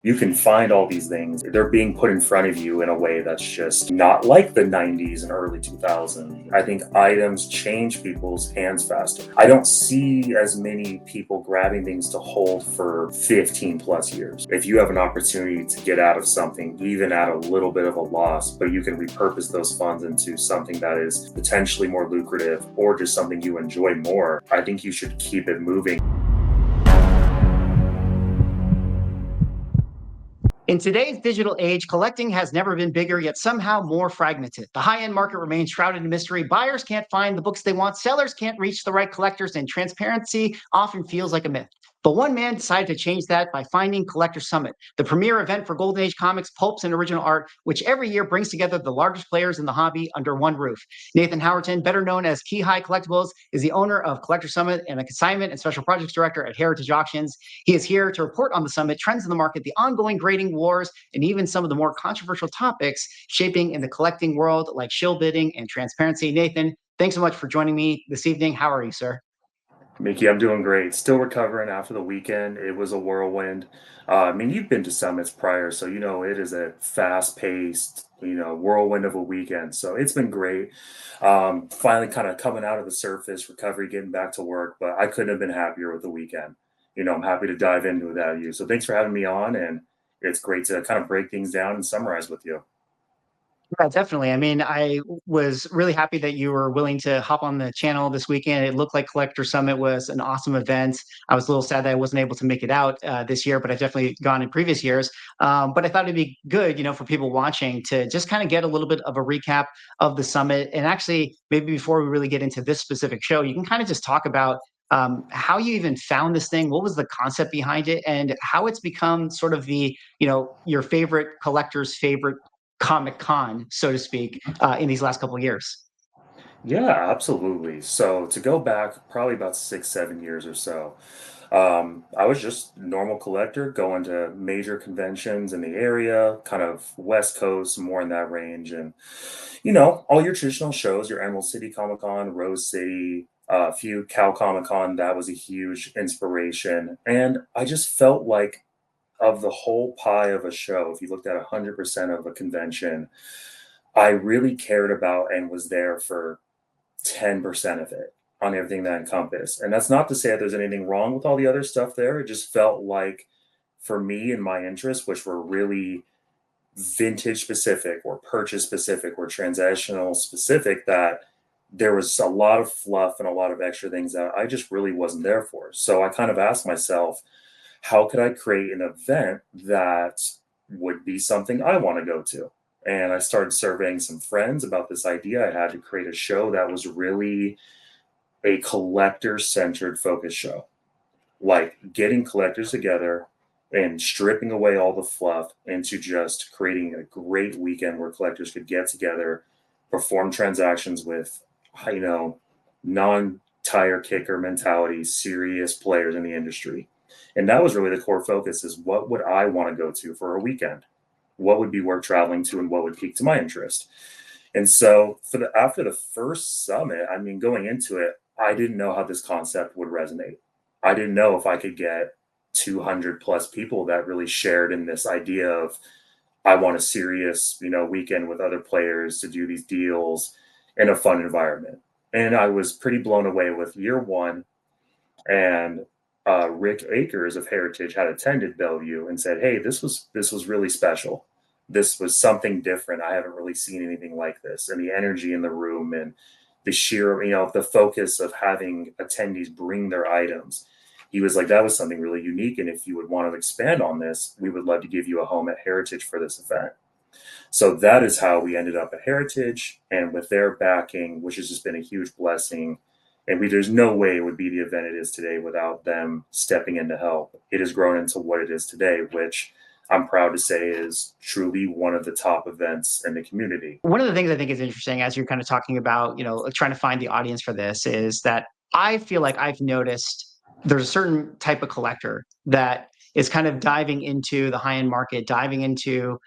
You can find all these things. They're being put in front of you in a way that's just not like the 90s and early 2000s. I think items change people's hands faster. I don't see as many people grabbing things to hold for 15 plus years. If you have an opportunity to get out of something, even at a little bit of a loss, but you can repurpose those funds into something that is potentially more lucrative or just something you enjoy more, I think you should keep it moving. In today's digital age, collecting has never been bigger, yet somehow more fragmented. The high-end market remains shrouded in mystery. Buyers can't find the books they want, sellers can't reach the right collectors, and transparency often feels like a myth. But one man decided to change that by finding Collector Summit, the premier event for Golden Age comics, pulps, and original art, which every year brings together the largest players in the hobby under one roof. Nathan Howerton, better known as Kihei Collectables, is the owner of Collector Summit and a consignment and special projects director at Heritage Auctions. He is here to report on the summit, trends in the market, the ongoing grading wars, and even some of the more controversial topics shaping in the collecting world, like shill bidding and transparency. Nathan, thanks so much for joining me this evening. How are you, sir? Mickey, I'm doing great. Still recovering after the weekend. It was a whirlwind. I mean, you've been to summits prior, so you know it is a fast-paced, whirlwind of a weekend. So it's been great. Finally, kind of coming out of the surface, recovery, getting back to work. But I couldn't have been happier with the weekend. I'm happy to dive into it without you. So thanks for having me on, and it's great to kind of break things down and summarize with you. Yeah, definitely. I mean, I was really happy that you were willing to hop on the channel this weekend. It looked like Collector Summit was an awesome event. I was a little sad that I wasn't able to make it out this year, but I've definitely gone in previous years. But I thought it'd be good, for people watching to just kind of get a little bit of a recap of the summit. And actually, maybe before we really get into this specific show, you can kind of just talk about how you even found this thing, what was the concept behind it, and how it's become sort of your favorite collector's favorite Comic Con, so to speak, in these last couple of years. Yeah, absolutely. So to go back probably about 6, 7 years or so, I was just normal collector going to major conventions in the area, kind of West Coast, more in that range, and all your traditional shows, your Emerald City Comic Con, Rose City, a few Cal Comic Con. That was a huge inspiration, and I just felt like of the whole pie of a show, if you looked at 100% of a convention, I really cared about and was there for 10% of it on everything that encompassed. And that's not to say that there's anything wrong with all the other stuff there. It just felt like for me and my interests, which were really vintage specific or purchase specific or transactional specific, that there was a lot of fluff and a lot of extra things that I just really wasn't there for. So I kind of asked myself, how could I create an event that would be something I want to go to? And I started surveying some friends about this idea I had to create a show that was really a collector centered focus show, like getting collectors together and stripping away all the fluff into just creating a great weekend where collectors could get together, perform transactions with, you know, non tire kicker mentality, serious players in the industry. And that was really the core focus, is what would I want to go to for a weekend? What would be worth traveling to and what would pique to my interest? And so after the first summit, I mean, going into it, I didn't know how this concept would resonate. I didn't know if I could get 200 plus people that really shared in this idea of, I want a serious, weekend with other players to do these deals in a fun environment. And I was pretty blown away with year one. And Rick Akers of Heritage had attended Bellevue and said, "Hey, this was really special. This was something different. I haven't really seen anything like this." And the energy in the room and the sheer, the focus of having attendees bring their items. He was like, that was something really unique. And if you would want to expand on this, we would love to give you a home at Heritage for this event. So that is how we ended up at Heritage, and with their backing, which has just been a huge blessing. And there's no way it would be the event it is today without them stepping in to help. It has grown into what it is today, which I'm proud to say is truly one of the top events in the community. One of the things I think is interesting as you're kind of talking about, trying to find the audience for this is that I feel like I've noticed there's a certain type of collector that is kind of diving into the high-end market, diving into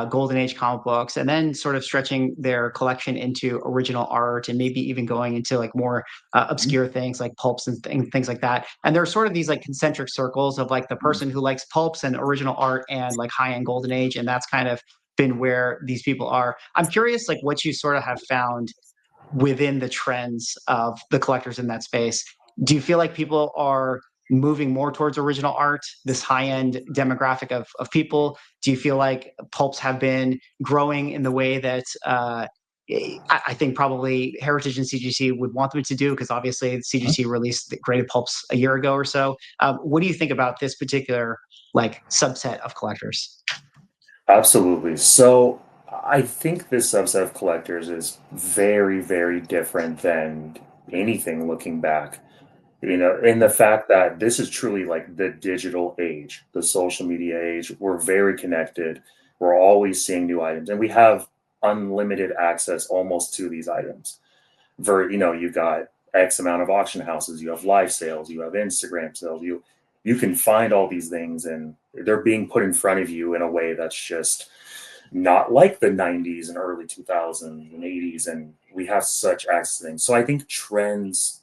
golden age comic books, and then sort of stretching their collection into original art, and maybe even going into like more obscure things like pulps and things like that. And there are sort of these like concentric circles of like the person who likes pulps and original art and like high-end golden age, and that's kind of been where these people are. I'm curious, like what you sort of have found within the trends of the collectors in that space. Do you feel like people are moving more towards original art, this high-end demographic of people? Do you feel like pulps have been growing in the way that I think probably Heritage and CGC would want them to do, because obviously CGC released the graded pulps a year ago or so. What do you think about this particular like subset of collectors? Absolutely. So I think this subset of collectors is very, very different than anything looking back. In the fact that this is truly like the digital age, the social media age. We're very connected. We're always seeing new items, and we have unlimited access almost to these items. You've got X amount of auction houses, you have live sales, you have Instagram sales, you can find all these things, and they're being put in front of you in a way that's just not like the 90s and early 2000s and 80s, and we have such access to things. So I think trends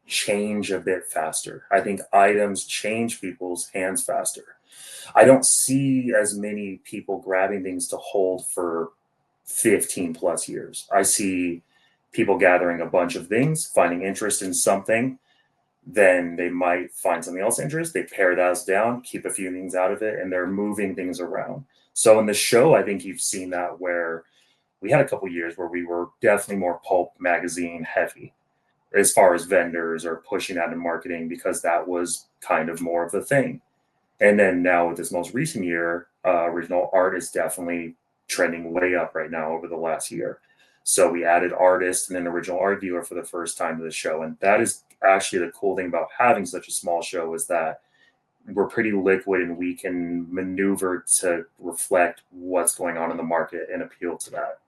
change a bit faster. I think items change people's hands faster. I don't see as many people grabbing things to hold for 15 plus years. I see people gathering a bunch of things, finding interest in something, then they might find something else interest. They pare those down, keep a few things out of it, and they're moving things around. So in the show, I think you've seen that where we had a couple years where we were definitely more pulp magazine heavy as far as vendors or pushing that in marketing, because that was kind of more of the thing. And then now with this most recent year, original art is definitely trending way up right now over the last year. So we added artists and an original art dealer for the first time to the show. And that is actually the cool thing about having such a small show, is that we're pretty liquid and we can maneuver to reflect what's going on in the market and appeal to that.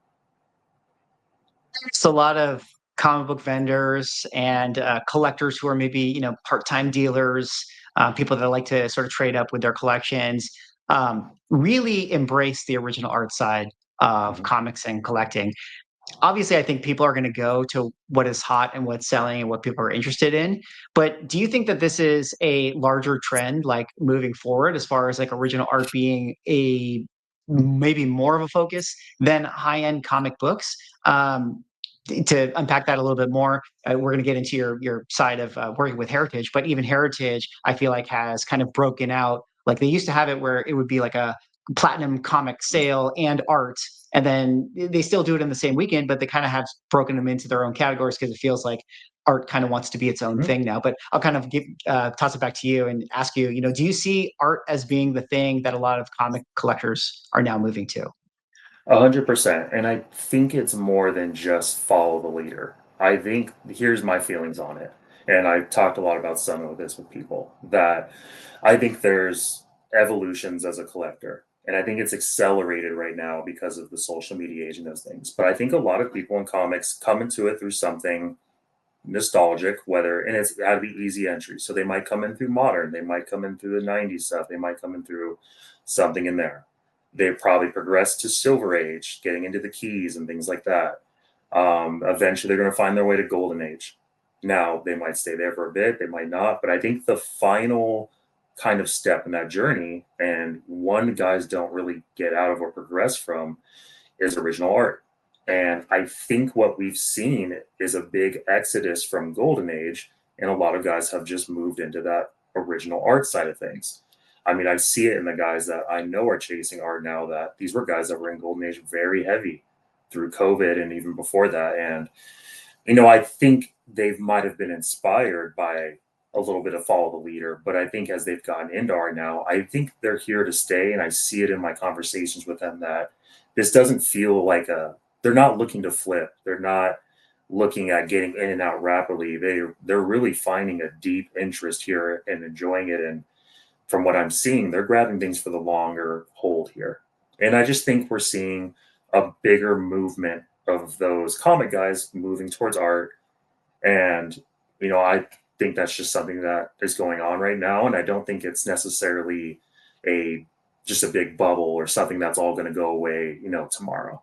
There's a lot of comic book vendors and collectors who are maybe part-time dealers, people that like to sort of trade up with their collections, really embrace the original art side of Mhm. comics and collecting. Obviously, I think people are going to go to what is hot and what's selling and what people are interested in. But do you think that this is a larger trend, like moving forward, as far as like original art being a maybe more of a focus than high-end comic books? To unpack that a little bit more, we're going to get into your side of working with Heritage, but even Heritage, I feel like has kind of broken out. Like they used to have it where it would be like a platinum comic sale and art, and then they still do it in the same weekend, but they kind of have broken them into their own categories because it feels like art kind of wants to be its own Mhm. thing now. But I'll kind of toss it back to you and ask you, do you see art as being the thing that a lot of comic collectors are now moving to? 100%. And I think it's more than just follow the leader. I think here's my feelings on it. And I've talked a lot about some of this with people, that I think there's evolutions as a collector. And I think it's accelerated right now because of the social media age and those things. But I think a lot of people in comics come into it through something nostalgic, and it's got to be easy entry. So they might come in through modern, they might come in through the 90s stuff, they might come in through something in there. They probably progress to Silver Age, getting into the keys and things like that. Eventually, they're going to find their way to Golden Age. Now, they might stay there for a bit, they might not, but I think the final kind of step in that journey, and one guys don't really get out of or progress from, is original art. And I think what we've seen is a big exodus from Golden Age, and a lot of guys have just moved into that original art side of things. I mean, I see it in the guys that I know are chasing art now, that these were guys that were in Golden Age very heavy through COVID and even before that. And, I think they might have been inspired by a little bit of follow the leader, but I think as they've gotten into art now, I think they're here to stay. And I see it in my conversations with them that this doesn't feel like they're not looking to flip. They're not looking at getting in and out rapidly. They're really finding a deep interest here and enjoying it. And from what I'm seeing, they're grabbing things for the longer hold here. And I just think we're seeing a bigger movement of those comic guys moving towards art. And, I think that's just something that is going on right now. And I don't think it's necessarily, a just a big bubble or something that's all going to go away, tomorrow.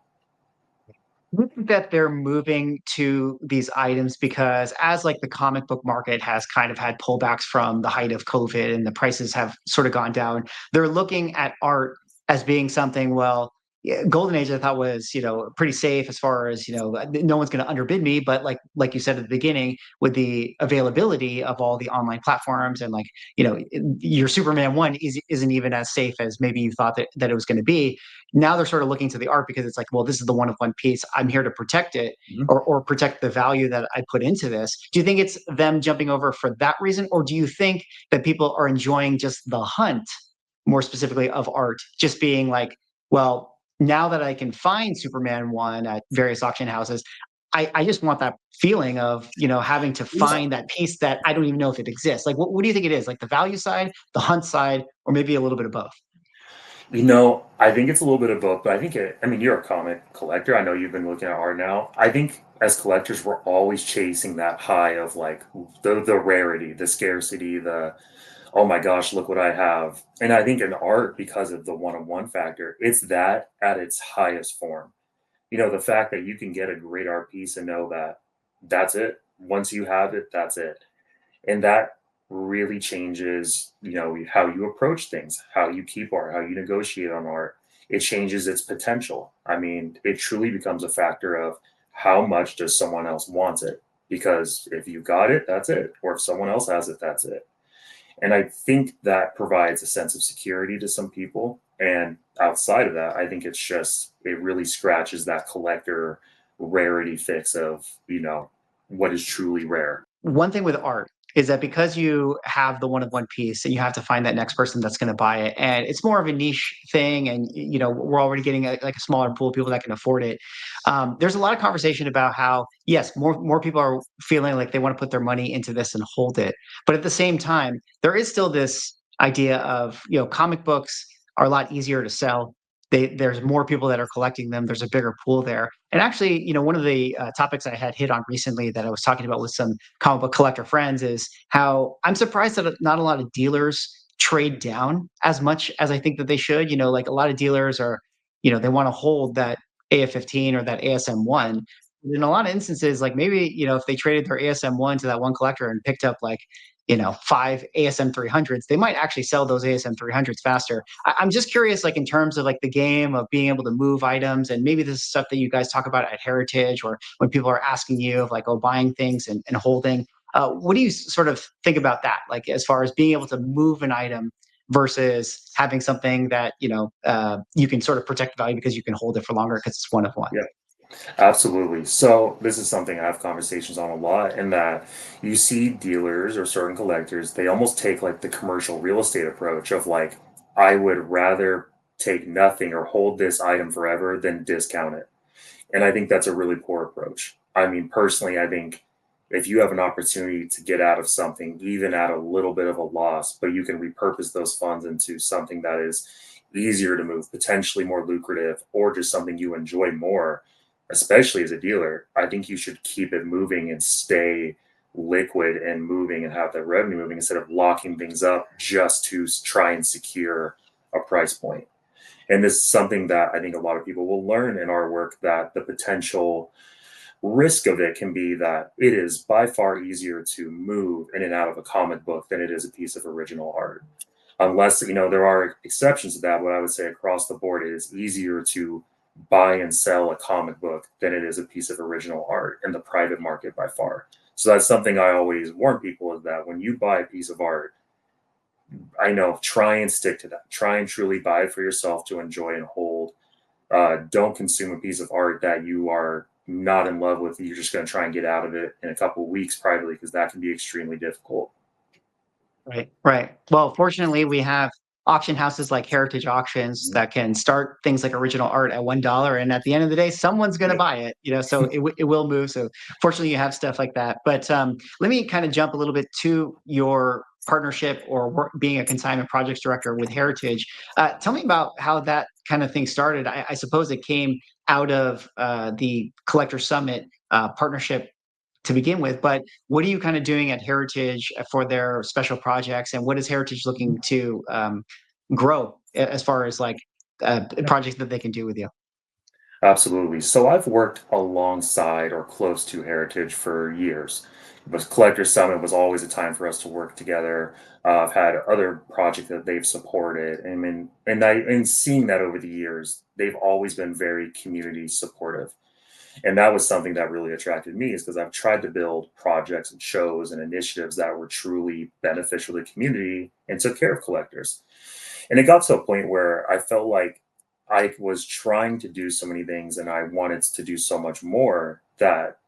Do you think that they're moving to these items because as like the comic book market has kind of had pullbacks from the height of COVID and the prices have sort of gone down, they're looking at art as being something, well, yeah, Golden Age I thought was, pretty safe as far as, no one's going to underbid me, but like you said at the beginning, with the availability of all the online platforms and like, your Superman 1 isn't even as safe as maybe you thought that it was going to be. Now they're sort of looking to the art because it's like, well, this is the one of one piece. I'm here to protect it Mhm. or protect the value that I put into this. Do you think it's them jumping over for that reason? Or do you think that people are enjoying just the hunt, more specifically of art, just being like, well, now that I can find Superman 1 at various auction houses, I just want that feeling of, having to Yeah. find that piece that I don't even know if it exists. Like, what do you think it is? Like the value side, the hunt side, or maybe a little bit of both? I think it's a little bit of both, but I mean, you're a comic collector. I know you've been looking at art now. I think as collectors, we're always chasing that high of like the rarity, the scarcity, the oh my gosh, look what I have. And I think in art, because of the one-on-one factor, it's that at its highest form. The fact that you can get a great art piece and know that that's it. Once you have it, that's it. And that really changes, how you approach things, how you keep art, how you negotiate on art. It changes its potential. I mean, it truly becomes a factor of how much does someone else want it? Because if you got it, that's it. Or if someone else has it, that's it. And I think that provides a sense of security to some people. And outside of that, I think it really scratches that collector rarity fix of, what is truly rare. One thing with art is that because you have the one of one piece and you have to find that next person that's going to buy it and it's more of a niche thing and we're already getting like a smaller pool of people that can afford it. There's a lot of conversation about how yes, more people are feeling like they want to put their money into this and hold it, but at the same time there is still this idea of comic books are a lot easier to sell. There's more people that are collecting them. There's a bigger pool there. And actually, one of the topics I had hit on recently that I was talking about with some comic book collector friends is how I'm surprised that not a lot of dealers trade down as much as I think that they should. Like a lot of dealers are, they want to hold that AF-15 or that ASM-1. In a lot of instances, like maybe, if they traded their ASM-1 to that one collector and picked up like, five ASM-300s, they might actually sell those ASM-300s faster. I'm just curious, like in terms of like the game of being able to move items, and maybe this is stuff that you guys talk about at Heritage, or when people are asking you of like, oh, buying things and holding. What do you sort of think about that? Like as far as being able to move an item versus having something that you can sort of protect value because you can hold it for longer because it's one of one. Yeah. Absolutely. So this is something I have conversations on a lot, in that you see dealers or certain collectors, they almost take like the commercial real estate approach of like, I would rather take nothing or hold this item forever than discount it. And I think that's a really poor approach. I mean, personally, I think if you have an opportunity to get out of something, even at a little bit of a loss, but you can repurpose those funds into something that is easier to move, potentially more lucrative, or just something you enjoy more, especially as a dealer, I think you should keep it moving and stay liquid and moving and have that revenue moving instead of locking things up just to try and secure a price point. And this is something that I think a lot of people will learn in our work, that the potential risk of it can be that it is by far easier to move in and out of a comic book than it is a piece of original art. Unless, there are exceptions to that, but I would say across the board, it is easier to buy and sell a comic book than it is a piece of original art in the private market by far. So that's something I always warn people, is that when you buy a piece of art, I know, try and stick to that. Try and truly buy it for yourself to enjoy and hold. Don't consume a piece of art that you are not in love with. You're just going to try and get out of it in a couple of weeks privately, because that can be extremely difficult. Right, right. Well, fortunately, we have auction houses like Heritage Auctions Mhm. that can start things like original art at $1, and at the end of the day, someone's going to Yeah. buy it. So it will move. So fortunately, you have stuff like that. But let me kind of jump a little bit to your partnership or being a consignment projects director with Heritage. Tell me about how that kind of thing started. I suppose it came out of the Collector Summit partnership to begin with, but what are you kind of doing at Heritage for their special projects, and what is Heritage looking to grow as far as like projects that they can do with you? Absolutely. So I've worked alongside or close to Heritage for years. But Collector Summit was always a time for us to work together. I've had other projects that they've supported, and seeing that over the years, they've always been very community supportive. And that was something that really attracted me, is because I've tried to build projects and shows and initiatives that were truly beneficial to the community and took care of collectors. And it got to a point where I felt like I was trying to do so many things and I wanted to do so much more that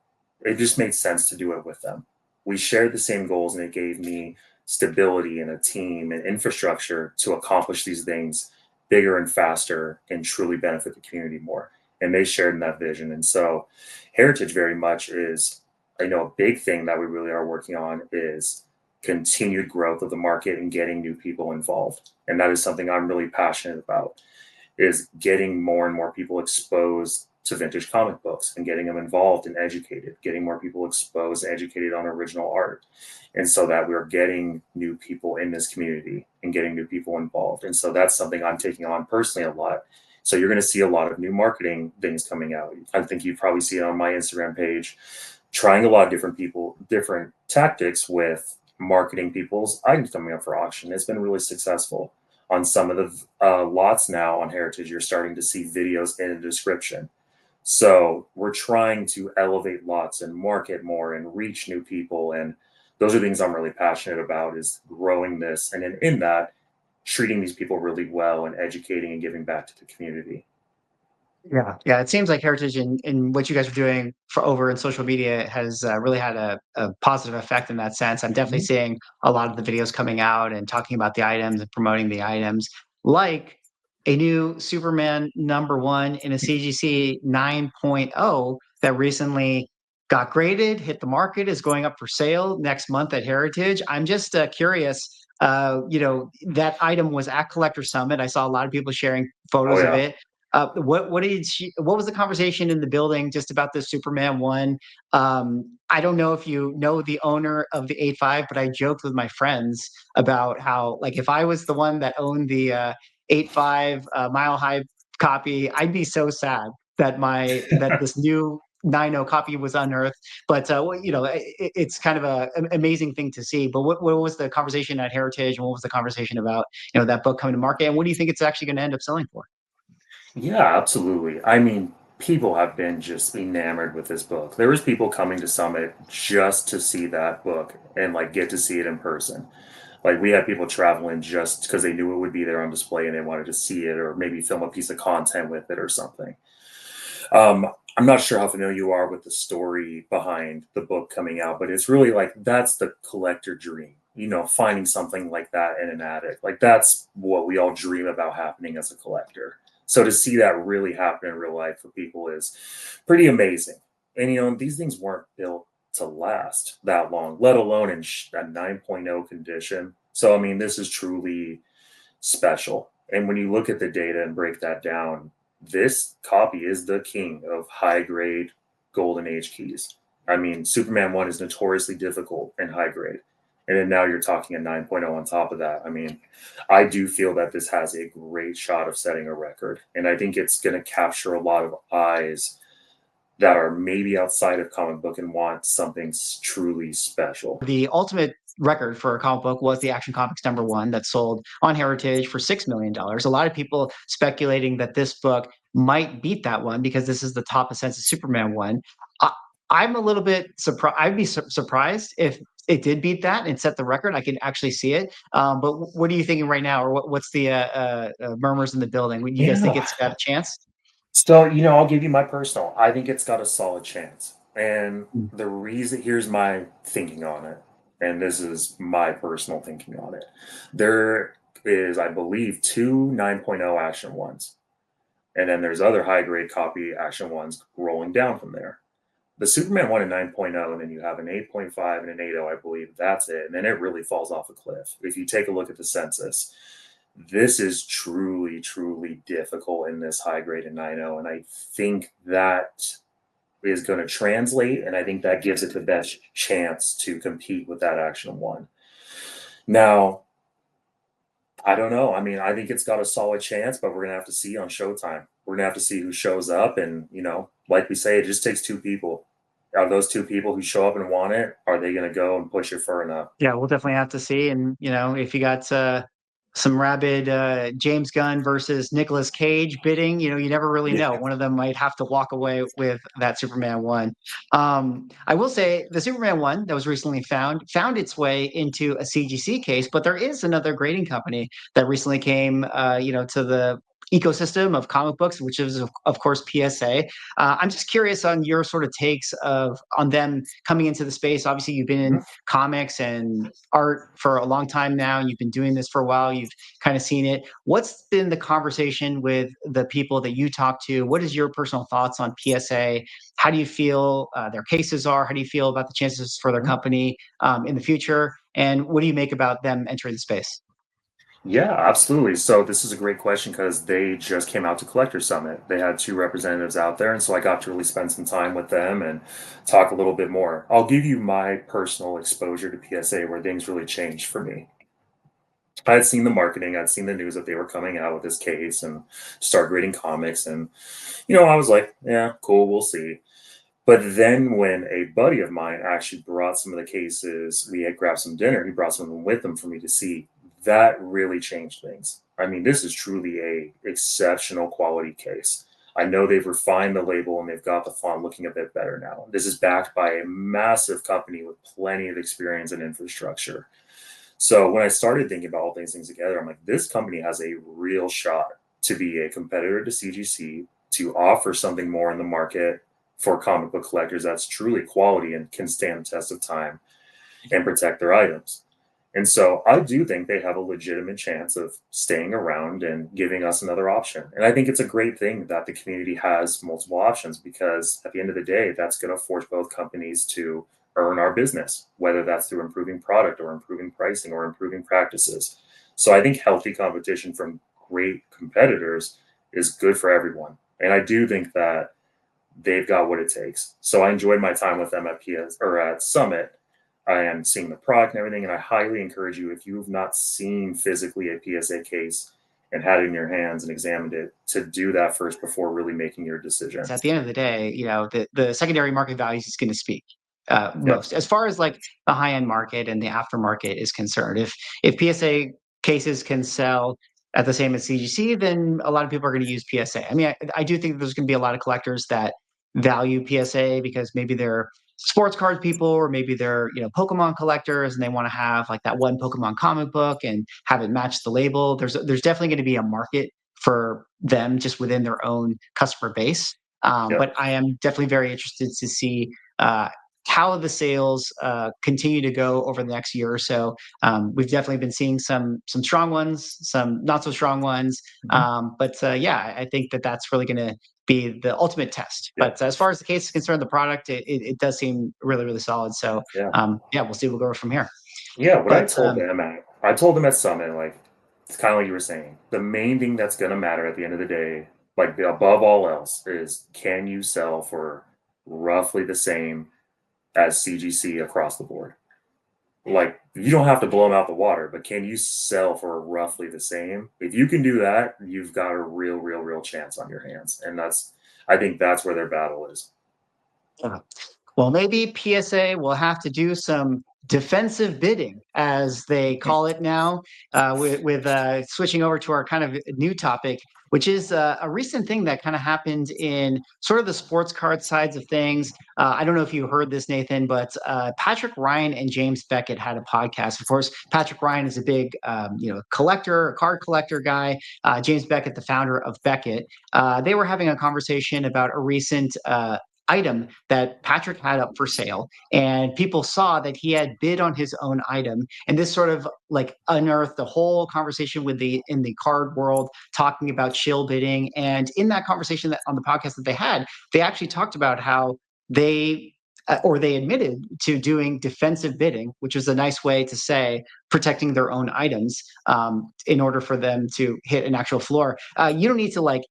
it just made sense to do it with them. We shared the same goals, and it gave me stability and a team and infrastructure to accomplish these things bigger and faster and truly benefit the community more. And they shared in that vision. And so Heritage very much is, I know, a big thing that we really are working on is continued growth of the market and getting new people involved. And that is something I'm really passionate about, is getting more and more people exposed to vintage comic books and getting them involved and educated, getting more people exposed and educated on original art. And so that we're getting new people in this community and getting new people involved. And so that's something I'm taking on personally a lot. So you're going to see a lot of new marketing things coming out. I think you probably see it on my Instagram page, trying a lot of different tactics with marketing people's items coming up for auction. It's been really successful. On some of the lots now on Heritage, you're starting to see videos in the description. So we're trying to elevate lots and market more and reach new people. And those are things I'm really passionate about, is growing this. And in that, treating these people really well and educating and giving back to the community. Yeah, yeah. It seems like Heritage and what you guys are doing for over in social media has really had a positive effect in that sense. I'm definitely Mhm. seeing a lot of the videos coming out and talking about the items and promoting the items, like a new Superman #1 in a CGC 9.0 that recently got graded, hit the market, is going up for sale next month at Heritage. I'm just curious. That item was at Collector Summit. I saw a lot of people sharing Oh, photos of yeah. it. What was the conversation in the building just about the Superman one? I don't know if you know the owner of the 8.5, but I joked with my friends about how, like, if I was the one that owned the 8.5 Mile High copy, I'd be so sad that this new 9.0 copy was unearthed. But it's kind of an amazing thing to see. But what was the conversation at Heritage, and what was the conversation about that book coming to market, and what do you think it's actually going to end up selling for? Yeah, absolutely. I mean, people have been just enamored with this book. There was people coming to Summit just to see that book and like get to see it in person. Like we had people traveling just because they knew it would be there on display and they wanted to see it or maybe film a piece of content with it or something. Um, I'm not sure how familiar you are with the story behind the book coming out, but it's really like that's the collector dream. Finding something like that in an attic. Like that's what we all dream about happening as a collector. So to see that really happen in real life for people is pretty amazing. And these things weren't built to last that long, let alone in a 9.0 condition. So I mean, this is truly special. And when you look at the data and break that down, this copy is the king of high grade golden age keys. I mean, Superman 1 is notoriously difficult and high grade. And then now you're talking a 9.0 on top of that. I mean, I do feel that this has a great shot of setting a record. And I think it's going to capture a lot of eyes that are maybe outside of comic book and want something truly special. The ultimate record for a comic book was the Action Comics #1 that sold on Heritage for $6 million. A lot of people speculating that this book might beat that one because this is the top of Sense of Superman one. I, I'm a little bit surprised. I'd be surprised if it did beat that and set the record. I can actually see it. But what are you thinking right now, or what's the murmurs in the building? Would you guys think Yeah. it's got a chance? So, I'll give you my personal. I think it's got a solid chance. And Mm. the reason, here's my thinking on it. And this is my personal thinking on it. There is, I believe, two 9.0 action ones. And then there's other high grade copy action ones rolling down from there. The Superman 1 and 9.0, and then you have an 8.5 and an 8.0, I believe. That's it. And then it really falls off a cliff. If you take a look at the census, this is truly, truly difficult in this high grade in 9.0. And I think that is going to translate. And I think that gives it the best chance to compete with that Action 1. Now, I don't know. I mean, I think it's got a solid chance, but we're gonna have to see on Showtime. We're gonna have to see who shows up, and like we say, it just takes two people. Are those two people who show up and want it? Are they gonna go and push it far enough? Yeah, we'll definitely have to see. And if you got some rabid James Gunn versus Nicolas Cage bidding, you never really know. Yeah. One of them might have to walk away with that Superman one. I will say the Superman one that was recently found its way into a CGC case, but there is another grading company that recently came, to the ecosystem of comic books, which is of course PSA. I'm just curious on your sort of takes of on them coming into the space. Obviously, you've been in Mhm. comics and art for a long time now. You've been doing this for a while. You've kind of seen it. What's been the conversation with the people that you talk to? What is your personal thoughts on PSA? How do you feel their cases are? How do you feel about the chances for their Mhm. company in the future? And what do you make about them entering the space? Yeah, absolutely. So this is a great question because they just came out to Collector Summit. They had two representatives out there, and so I got to really spend some time with them and talk a little bit more. I'll give you my personal exposure to PSA where things really changed for me. I had seen the marketing, I'd seen the news that they were coming out with this case and start grading comics, and I was like, yeah, cool, we'll see. But then when a buddy of mine actually brought some of the cases, we had grabbed some dinner, he brought some of them with him for me to see. That really changed things. I mean, this is truly a exceptional quality case. I know they've refined the label and they've got the font looking a bit better now. This is backed by a massive company with plenty of experience and infrastructure. So when I started thinking about all things together, I'm like, this company has a real shot to be a competitor to CGC, to offer something more in the market for comic book collectors that's truly quality and can stand the test of time and protect their items. And so I do think they have a legitimate chance of staying around and giving us another option. And I think it's a great thing that the community has multiple options because at the end of the day, that's going to force both companies to earn our business, whether that's through improving product or improving pricing or improving practices. So I think healthy competition from great competitors is good for everyone. And I do think that they've got what it takes. So I enjoyed my time with them at PS or at Summit. I am seeing the product and everything, and I highly encourage you if you've not seen physically a PSA case and had it in your hands and examined it to do that first before really making your So at decisions. the end of the day, the secondary market values is going to speak Yep. most as far as like the high end market and the aftermarket is concerned. If PSA cases can sell at the same as CGC, then a lot of people are going to use PSA. I mean, I do think there's going to be a lot of collectors that value PSA because maybe they're sports cards people or maybe they're Pokemon collectors and they want to have like that one Pokemon comic book and have it match the label. There's definitely going to be a market for them just within their own customer base. But Yep. I am definitely very interested to see uh, how the sales continue to go over the next year or so. We've definitely been seeing some strong ones, some not so strong ones. Mhm. But yeah, I think that that's really going to be the ultimate test. Yep. But as far as the case is concerned, the product it does seem really really solid. So Yeah. yeah, we'll see. We'll go from here. Yeah. What But I told them at Summit, like it's kind of like you were saying, the main thing that's going to matter at the end of the day, like above all else, is can you sell for roughly the same as CGC across the board? Like you don't have to blow them out the water, but can you sell for roughly the same? If you can do that, you've got a real chance on your hands. And I think that's where their battle is. uh, well, maybe PSA will have to do some defensive bidding, as they call it now, with switching over to our kind of new topic, which is a recent thing that kind of happened in sort of the sports card sides of things. I don't know if you heard this, Nathan, but Patrick Ryan and James Beckett had a podcast. Of course, Patrick Ryan is a big, collector, card collector guy. James Beckett, the founder of Beckett, they were having a conversation about a recent item that Patrick had up for sale, and people saw that he had bid on his own item, and this sort of like unearthed the whole conversation with the in the card world, talking about shill bidding. And in that conversation that on the podcast that they had, they actually talked about how they or they admitted to doing defensive bidding, which is a nice way to say protecting their own items in order for them to hit an actual floor. You don't need to like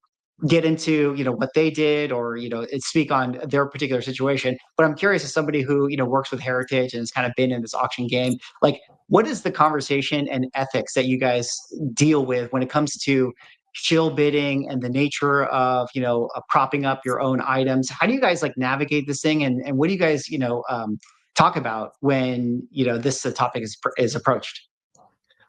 get into what they did or speak on their particular situation, but I'm curious as somebody who works with heritage and has kind of been in this auction game, like what is the conversation and ethics that you guys deal with when it comes to shill bidding and the nature of propping up your own items? How do you guys like navigate this thing, and what do you guys talk about when this topic is approached?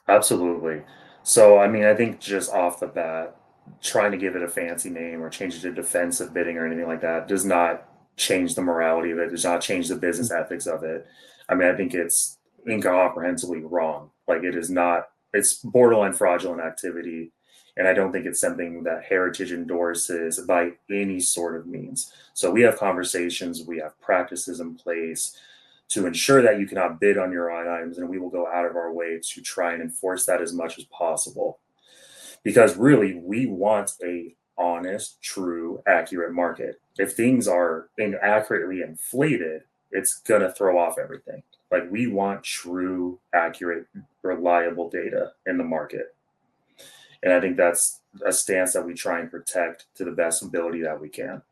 Absolutely. So, I mean, I think just off the bat, trying to give it a fancy name or change it to defensive bidding or anything like that does not change the morality of it, does not change the business ethics of it. I mean, I think it's incomprehensibly wrong. Like, it is not, it's borderline fraudulent activity. And I don't think it's something that Heritage endorses by any sort of means. So, we have conversations, we have practices in place to ensure that you cannot bid on your own items, and we will go out of our way to try and enforce that as much as possible. Because really, we want a honest, true, accurate market. If things are inaccurately inflated, it's gonna throw off everything. Like, we want true, accurate, reliable data in the market. And I think that's a stance that we try and protect to the best ability that we can.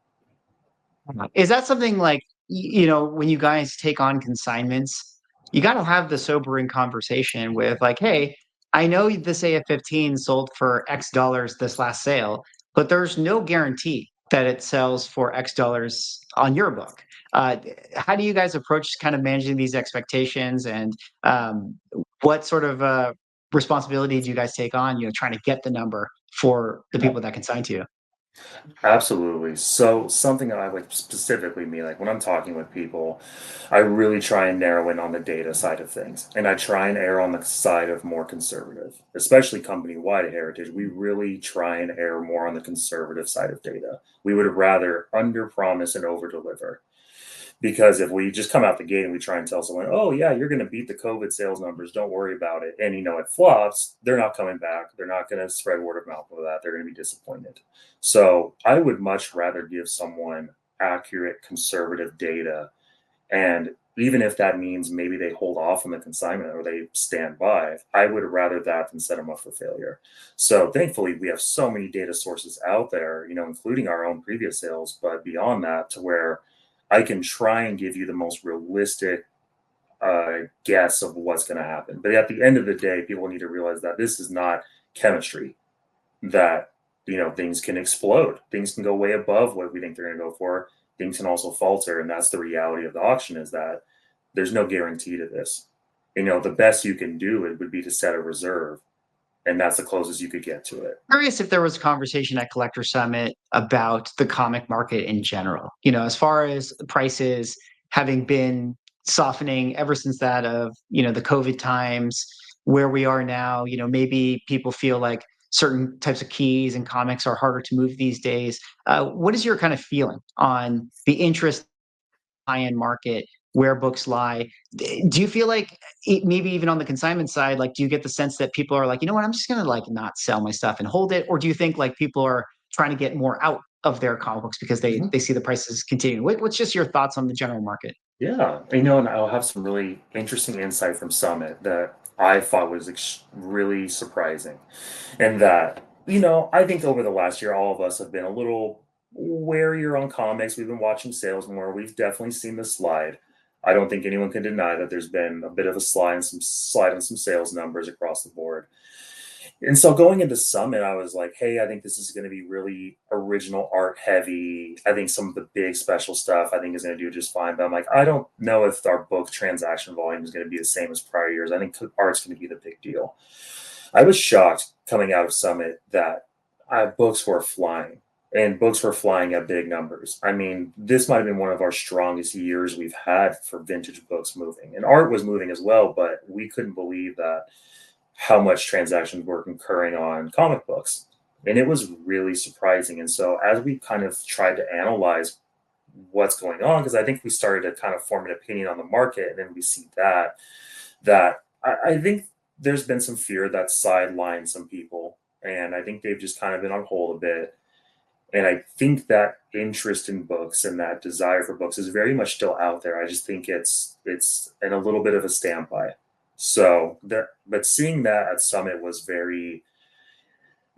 Is that something like, when you guys take on consignments, you got to have the sobering conversation with like, hey, I know this AF-15 sold for X dollars this last sale, but there's no guarantee that it sells for X dollars on your book. Uh, how do you guys approach kind of managing these expectations, and um, what sort of responsibility do you guys take on, trying to get the number for the people that consign to you? Absolutely. So something that I like specifically me, like when I'm talking with people, I really try and narrow in on the data side of things. And I try and err on the side of more conservative, especially company-wide at Heritage. We really try and err more on the conservative side of data. We would rather under promise and over deliver. Because if we just come out the gate and we try and tell someone, oh, yeah, you're going to beat the COVID sales numbers, don't worry about it. And, it flops, they're not coming back. They're not going to spread word of mouth with that. They're going to be disappointed. So I would much rather give someone accurate, conservative data. And even if that means maybe they hold off on the consignment or they stand by, I would rather that than set them up for failure. So thankfully, we have so many data sources out there, including our own previous sales, but beyond that, to where I can try and give you the most realistic guess of what's going to happen. But at the end of the day, people need to realize that this is not chemistry, that, things can explode. Things can go way above what we think they're going to go for. Things can also falter. And that's the reality of the auction, is that there's no guarantee to this. The best you can do it would be to set a reserve, and that's the closest you could get to it. Curious if there was a conversation at Collector Summit about the comic market in general. As far as prices having been softening ever since that of the COVID times, where we are now. Maybe people feel like certain types of keys and comics are harder to move these days. What is your kind of feeling on the interest high-end market, where books lie? Do you feel like maybe even on the consignment side, like, do you get the sense that people are like, you know what, I'm just gonna like not sell my stuff and hold it? Or do you think like people are trying to get more out of their comic books because they see the prices continuing? What's just your thoughts on the general market? Yeah, and I'll have some really interesting insight from Summit that I thought was really surprising. And that, I think over the last year, all of us have been a little warier on comics. We've been watching sales more. We've definitely seen the slide. I don't think anyone can deny that there's been a bit of a slide on some sales numbers across the board. And so going into Summit, I was like, hey, I think this is going to be really original art heavy. I think some of the big special stuff I think is going to do just fine. But I'm like, I don't know if our book transaction volume is going to be the same as prior years. I think art's going to be the big deal. I was shocked coming out of Summit that books were flying, and books were flying at big numbers. I mean, this might have been one of our strongest years we've had for vintage books moving. And art was moving as well, but we couldn't believe that how much transactions were occurring on comic books. And it was really surprising. And so as we kind of tried to analyze what's going on, because I think we started to kind of form an opinion on the market, and then we see that I think there's been some fear that sidelined some people. And I think they've just kind of been on hold a bit. And I think that interest in books and that desire for books is very much still out there. I just think it's in a little bit of a standby. So there, but seeing that at Summit was very,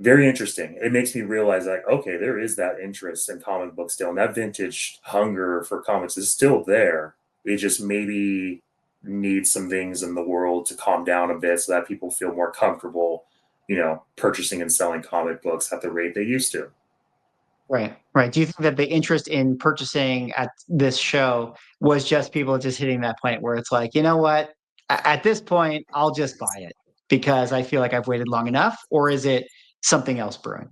very interesting. It makes me realize, like, okay, there is that interest in comic books still, and that vintage hunger for comics is still there. It just maybe need some things in the world to calm down a bit so that people feel more comfortable, purchasing and selling comic books at the rate they used to. Right, right. Do you think that the interest in purchasing at this show was just people just hitting that point where it's like, you know what? At this point, I'll just buy it because I feel like I've waited long enough, or is it something else brewing?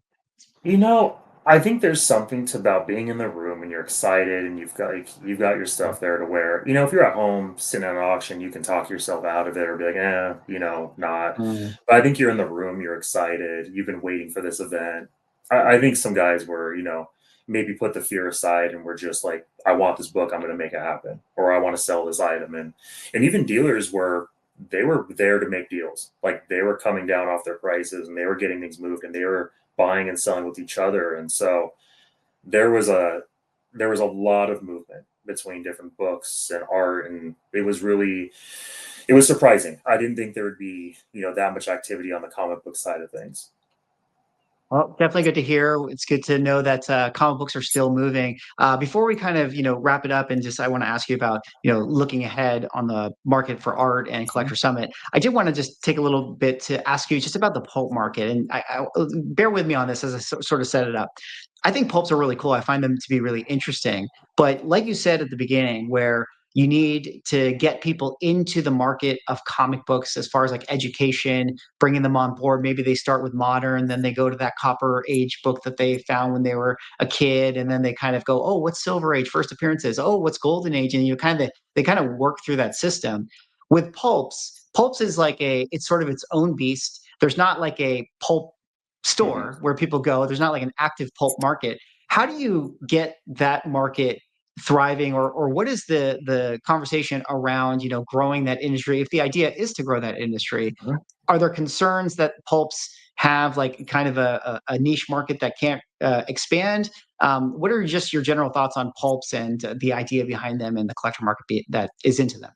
You know, I think there's something to about being in the room and you're excited and you've got your stuff there to wear. If you're at home sitting at an auction, you can talk yourself out of it or be like, not. Mm. But I think you're in the room, you're excited, you've been waiting for this event. I think some guys were, maybe put the fear aside and were just like, I want this book, I'm gonna make it happen, or I want to sell this item. And even dealers were there to make deals. Like they were coming down off their prices and they were getting things moved and they were buying and selling with each other. And so there was a there was a lot of movement between different books and art, and it was surprising. I didn't think there would be, that much activity on the comic book side of things. Well, definitely good to hear. It's good to know that comic books are still moving. Before we kind of, wrap it up, and just I want to ask you about, looking ahead on the market for art and Mhm. Collector Summit. I did want to just take a little bit to ask you just about the pulp market, and bear with me on this as I sort of set it up. I think pulps are really cool. I find them to be really interesting. But like you said at the beginning, where you need to get people into the market of comic books as far as like education, bringing them on board. Maybe they start with modern, then they go to that copper age book that they found when they were a kid, and then they kind of go, oh, what's silver age first appearances? Oh, what's golden age? And they kind of work through that system. With pulps, pulps is like it's sort of its own beast. There's not like a pulp Mhm. store where people go. There's not like an active pulp market. How do you get that market thriving, or what is the conversation around growing that industry if the idea is to grow that industry? Mhm. Are there concerns that pulps have like kind of a niche market that can't expand? What are just your general thoughts on pulps and the idea behind them and the collector market that is into them?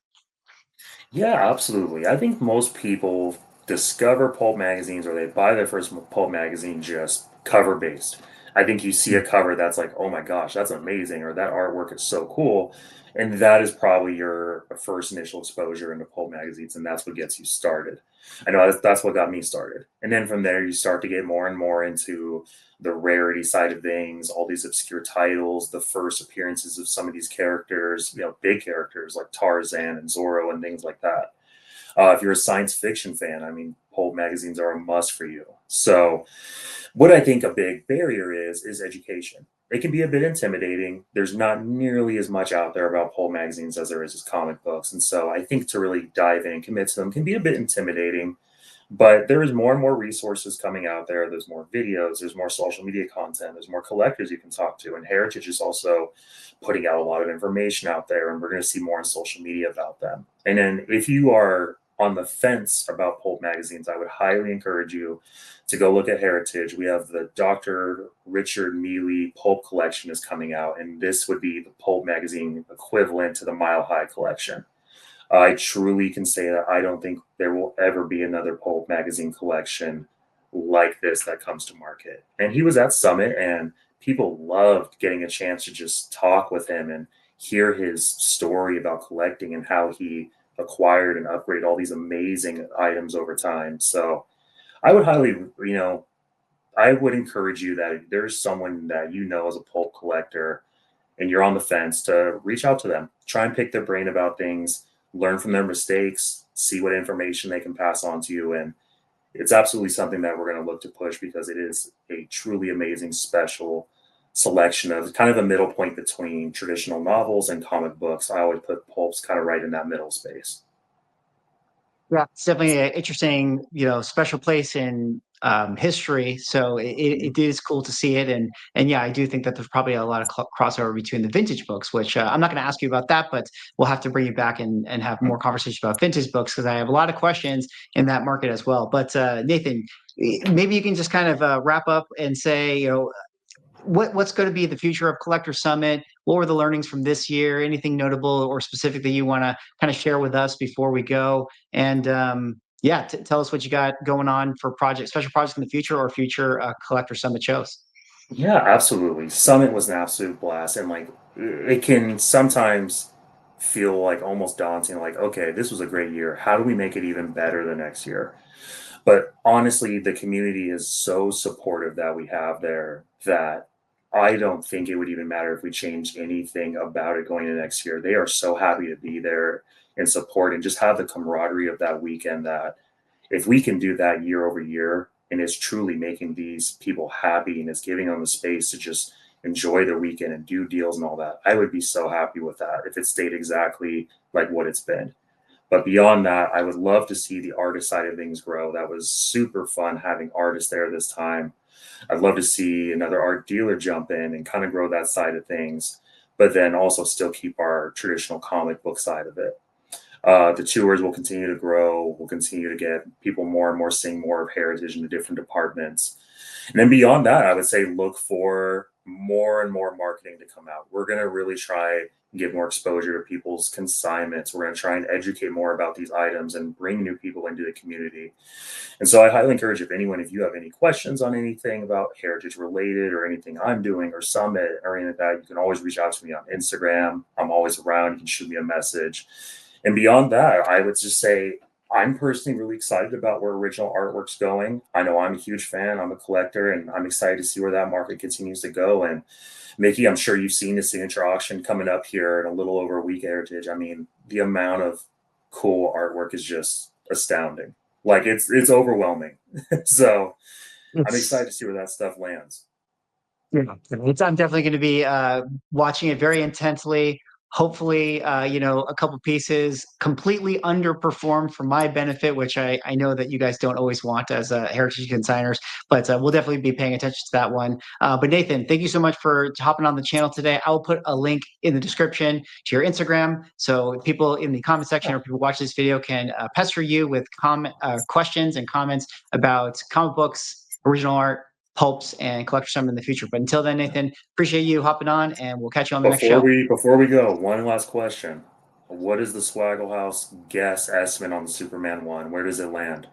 Yeah, absolutely. I think most people discover pulp magazines or they buy their first pulp magazine just cover based. I think you see a Mm. cover that's like, oh my gosh, that's amazing, or that artwork is so cool. And that is probably your first initial exposure into pulp magazines, and that's what gets you started. I know that's what got me started. And then from there, you start to get more and more into the rarity side of things, all these obscure titles, the first appearances of some of these characters, big characters like Tarzan and Zorro and things like that. If you're a science fiction fan, I mean, pulp magazines are a must for you. So, what I think a big barrier is education. It can be a bit intimidating. There's not nearly as much out there about pulp magazines as there is as comic books, and so I think to really dive in and commit to them can be a bit intimidating. But there is more and more resources coming out there. There's more videos, there's more social media content, there's more collectors you can talk to. And Heritage is also putting out a lot of information out there, and we're going to see more on social media about them. And then if you are on the fence about pulp magazines, I would highly encourage you to go look at Heritage. We have the Dr. Richard Mealy Pulp Collection is coming out, and this would be the pulp magazine equivalent to the Mile High Collection. I truly can say that I don't think there will ever be another pulp magazine collection like this that comes to market. And he was at Summit, and people loved getting a chance to just talk with him and hear his story about collecting and how he acquired and upgraded all these amazing items over time. So I would highly, I would encourage you that if there's someone that as a pulp collector and you're on the fence, to reach out to them, try and pick their brain about things, learn from their mistakes, see what information they can pass on to you. And it's absolutely something that we're going to look to push because it is a truly amazing special selection of kind of a middle point between traditional novels and comic books. I always put pulps kind of right in that middle space. Yeah, it's definitely an interesting, special place in history. So it is cool to see it, and yeah, I do think that there's probably a lot of crossover between the vintage books, which I'm not going to ask you about that, but we'll have to bring you back and have more conversation about vintage books because I have a lot of questions in that market as well. But Nathan, maybe you can just kind of wrap up and say, what's going to be the future of Collector Summit? What were the learnings from this year? Anything notable or specific that you want to kind of share with us before we go? And yeah, tell us what you got going on for special projects in the future or future Collector Summit shows. Yeah, absolutely. Summit was an absolute blast, and like it can sometimes feel like almost daunting, like, okay, this was a great year. How do we make it even better the next year? But honestly, the community is so supportive that we have there that I don't think it would even matter if we changed anything about it going into next year. They are so happy to be there and support and just have the camaraderie of that weekend, that if we can do that year over year and it's truly making these people happy and it's giving them the space to just enjoy their weekend and do deals and all that, I would be so happy with that if it stayed exactly like what it's been. But beyond that, I would love to see the artist side of things grow. That was super fun having artists there this time. I'd love to see another art dealer jump in and kind of grow that side of things, but then also still keep our traditional comic book side of it. The tours will continue to grow. We'll continue to get people more and more seeing more of heritage in the different departments. And then beyond that, I would say look for more and more marketing to come out. We're going to really try and get more exposure to people's consignments. We're going to try and educate more about these items and bring new people into the community. And so I highly encourage, if you have any questions on anything about heritage related or anything I'm doing or Summit or anything like that, you can always reach out to me on Instagram. I'm always around. You can shoot me a message. And beyond that, I would just say I'm personally really excited about where original artwork's going. I know I'm a huge fan, I'm a collector, and I'm excited to see where that market continues to go. And Mickey, I'm sure you've seen the signature auction coming up here in a little over a week, Heritage. I mean, the amount of cool artwork is just astounding. Like it's overwhelming. So I'm excited It's to see where that stuff lands. Yeah, I'm definitely going to be watching it very intensely. Hopefully, a couple pieces completely underperformed for my benefit, which I know that you guys don't always want as heritage consigners, but we'll definitely be paying attention to that one. But Nathan, thank you so much for hopping on the channel today. I will put a link in the description to your Instagram, so people in the comment section or people watch this video can pester you with questions and comments about comic books, original art, pulps, and collector some in the future. But until then, Nathan, appreciate you hopping on, and we'll catch you on the next show. Before we go, one last question. What is the Swaggle House guess estimate on the Superman one? Where does it land?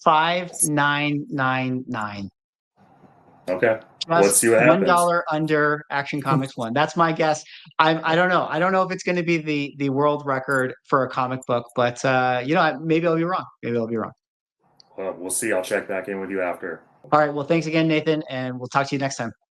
5999. Okay. Let's see Just what happens. $1 under Action Comics one. That's my guess. I don't know. I don't know if it's going to be the world record for a comic book, but maybe I'll be wrong. Maybe I'll be wrong. Well, we'll see. I'll check back in with you after. All right. Well, thanks again, Nathan, and we'll talk to you next time.